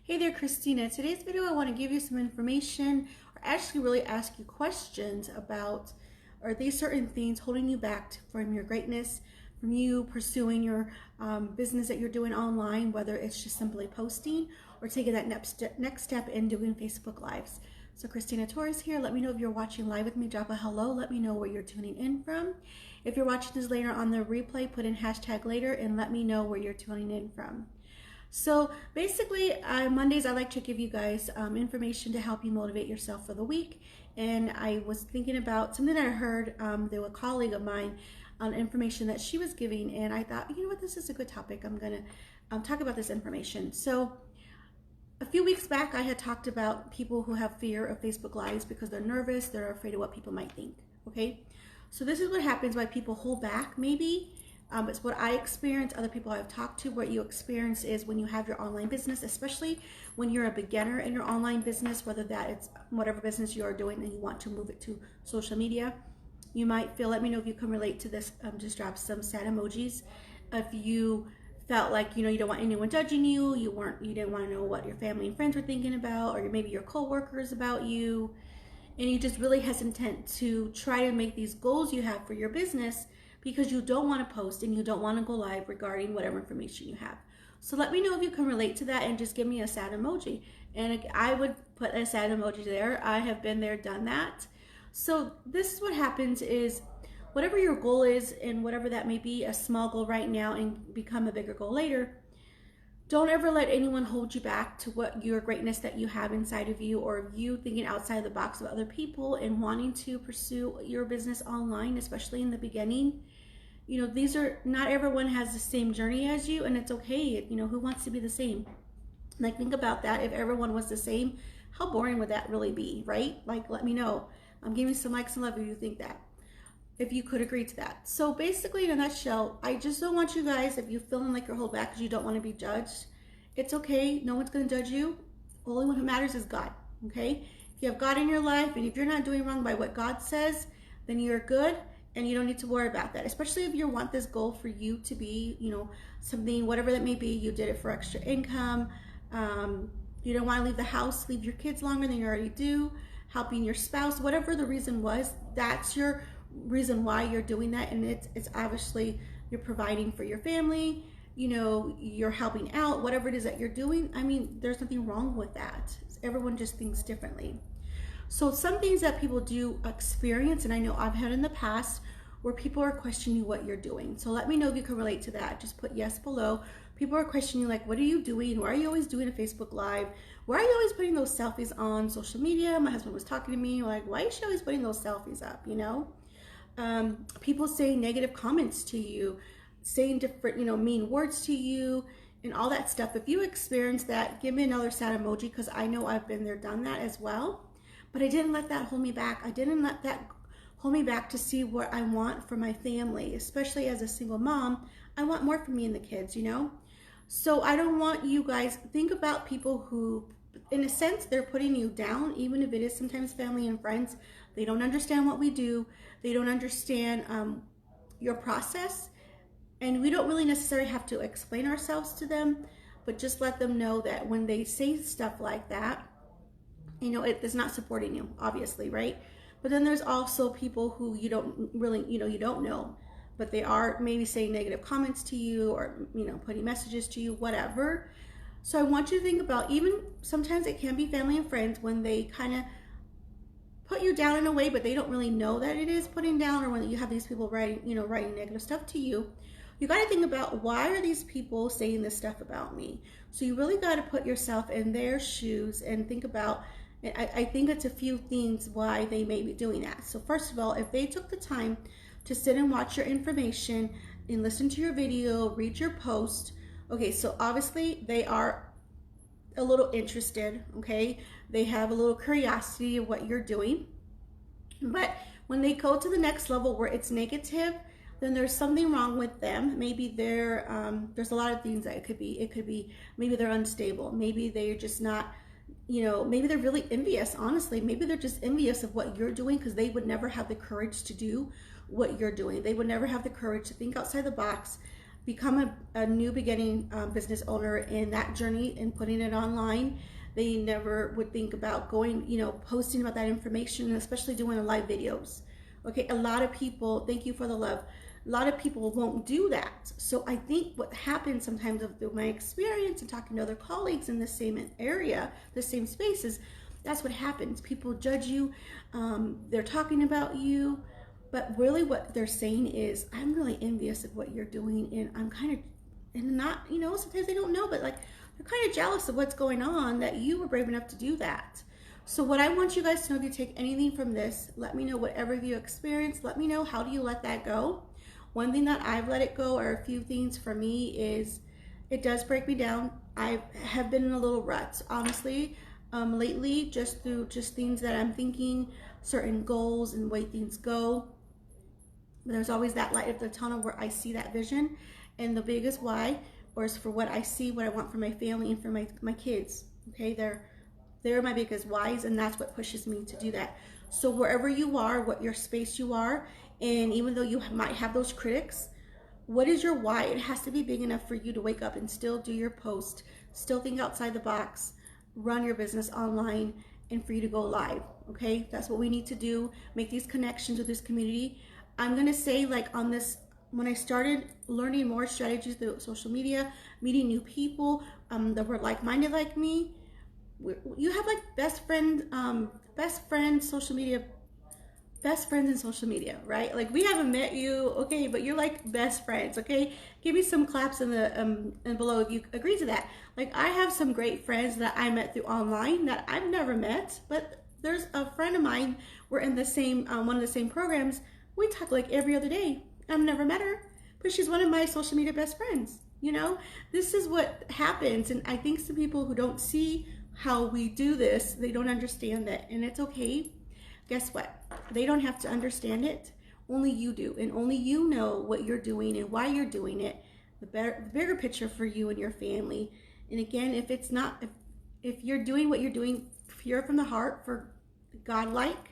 Hey there, Christina. Today's video, I want to give you some information or actually really ask you questions about, are these certain things holding you back from your greatness, from you pursuing your business that you're doing online, whether it's just simply posting or taking that next step in doing Facebook Lives. So Christina Torres here. Let me know if you're watching live with me. Drop a hello. Let me know where you're tuning in from. If you're watching this later on the replay, put in hashtag later and let me know where you're tuning in from. So basically, Mondays I like to give you guys information to help you motivate yourself for the week. And I was thinking about something that I heard there was a colleague of mine on information that she was giving, and I thought, you know what, this is a good topic. I'm gonna talk about this information. So a few weeks back, I had talked about people who have fear of Facebook Lives because they're nervous, they're afraid of what people might think. Okay, so this is what happens why people hold back. Maybe it's what I experience, other people I've talked to. What you experience is when you have your online business, especially when you're a beginner in your online business, whether that it's whatever business you are doing and you want to move it to social media, you might feel, let me know if you can relate to this, just drop some sad emojis. If you felt like, you don't want anyone judging you, you didn't want to know what your family and friends were thinking about, or maybe your co-workers about you, and you just really hesitant to try to make these goals you have for your business because you don't want to post and you don't want to go live regarding whatever information you have. So let me know if you can relate to that and just give me a sad emoji. And I would put a sad emoji there. I have been there, done that. So this is what happens is whatever your goal is, and whatever that may be, a small goal right now and become a bigger goal later, don't ever let anyone hold you back to what your greatness that you have inside of you, or you thinking outside the box of other people and wanting to pursue your business online, especially in the beginning. These are, not everyone has the same journey as you, and it's okay. Who wants to be the same? Like, think about that. If everyone was the same, how boring would that really be, right? Like, let me know. I'm giving some likes and love if you think that, if you could agree to that. So basically, in a nutshell, I just don't want you guys, if you're feeling like you're held back because you don't want to be judged, it's okay. No one's going to judge you. Only one who matters is God, okay? If you have God in your life, and if you're not doing wrong by what God says, then you're good, and you don't need to worry about that. Especially if you want this goal for you to be, something, whatever that may be, you did it for extra income, you don't want to leave the house, leave your kids longer than you already do, helping your spouse, whatever the reason was, that's your reason why you're doing that. And it's obviously you're providing for your family, you're helping out, whatever it is that you're doing. I mean, there's nothing wrong with that. Everyone just thinks differently. So some things that people do experience, and I know I've had in the past, where people are questioning what you're doing. So let me know if you can relate to that. Just put yes below. People are questioning, like, what are you doing? Why are you always doing a Facebook Live? Why are you always putting those selfies on social media? My husband was talking to me, like, why is she always putting those selfies up, People saying negative comments to you, saying different, mean words to you, and all that stuff. If you experience that, give me another sad emoji, because I know I've been there, done that as well. But I didn't let that hold me back. I didn't let that hold me back to see what I want for my family, especially as a single mom. I want more for me and the kids, So I don't want you guys, think about people who, in a sense, they're putting you down, even if it is sometimes family and friends. They don't understand what we do. They don't understand your process. And we don't really necessarily have to explain ourselves to them, but just let them know that when they say stuff like that, it is not supporting you, obviously, right? But then there's also people who you don't really, you don't know, but they are maybe saying negative comments to you, or, putting messages to you, whatever. So I want you to think about, even sometimes it can be family and friends, when they kind of put you down in a way, but they don't really know that it is putting down, or when you have these people writing, writing negative stuff to you. You got to think about, why are these people saying this stuff about me? So you really got to put yourself in their shoes and think about, I think it's a few things why they may be doing that. So first of all, if they took the time to sit and watch your information and listen to your video, read your post, okay, so obviously they are a little interested, okay? They have a little curiosity of what you're doing. But when they go to the next level where it's negative, then there's something wrong with them. Maybe there's a lot of things that it could be. It could be maybe they're unstable. Maybe they're just not, maybe they're really envious, honestly. Maybe they're just envious of what you're doing, because they would never have the courage to do what you're doing. They would never have the courage to think outside the box, become a new beginning business owner in that journey and putting it online. They never would think about going, posting about that information, and especially doing live videos. Okay, a lot of people, thank you for the love. A lot of people won't do that. So I think what happens sometimes through my experience and talking to other colleagues in the same area, the same spaces, that's what happens. People judge you, they're talking about you, but really what they're saying is, I'm really envious of what you're doing, and I'm kind of, and not, sometimes they don't know, but like, they're kind of jealous of what's going on, that you were brave enough to do that. So what I want you guys to know, if you take anything from this, let me know whatever you experience. Let me know, how do you let that go? One thing that I've let it go, or a few things for me, is it does break me down. I have been in a little rut, honestly, lately, just through things that I'm thinking, certain goals and the way things go. But there's always that light at the tunnel where I see that vision, and the biggest why, or is for what I see, what I want for my family and for my kids. Okay, they're my biggest whys, and that's what pushes me to do that. So wherever you are, what your space you are, and even though you might have those critics, what is your why? It has to be big enough for you to wake up and still do your post, still think outside the box, run your business online, and for you to go live. Okay, that's what we need to do. Make these connections with this community. I'm gonna say, like, on this, when I started learning more strategies through social media, meeting new people that were like-minded like me, you have like best friends in social media, right? Like, we haven't met you, okay, but you're like best friends, okay? Give me some claps in the and below if you agree to that. Like, I have some great friends that I met through online that I've never met, but there's a friend of mine, we're in the same one of the same programs. We talk like every other day. I've never met her, but she's one of my social media best friends. This is what happens, and I think some people who don't see how we do this, they don't understand that, and it's okay. Guess what? They don't have to understand it. Only you do, and only you know what you're doing and why you're doing it. The bigger picture for you and your family. And again, if you're doing what you're doing pure from the heart, for God-like,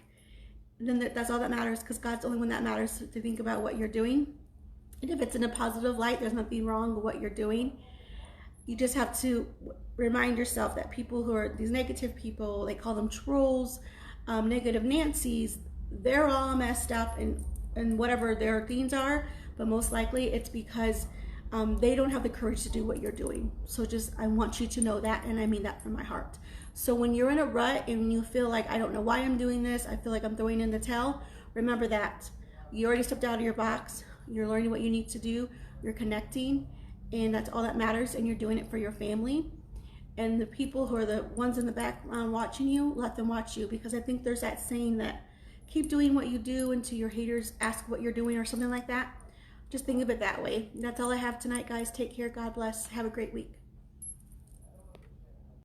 then that's all that matters, because God's the only one that matters to think about what you're doing. And if it's in a positive light, there's nothing wrong with what you're doing. You just have to remind yourself that people who are these negative people, they call them trolls, negative Nancy's, they're all messed up and whatever their things are, but most likely it's because they don't have the courage to do what you're doing. So I want you to know that, and I mean that from my heart. So when you're in a rut and you feel like, I don't know why I'm doing this, I feel like I'm throwing in the towel, remember that you already stepped out of your box. You're learning what you need to do. You're connecting, and that's all that matters, and you're doing it for your family. And the people who are the ones in the background watching you, let them watch you, because I think there's that saying that keep doing what you do until your haters ask what you're doing, or something like that. Just think of it that way. That's all I have tonight, guys. Take care. God bless. Have a great week.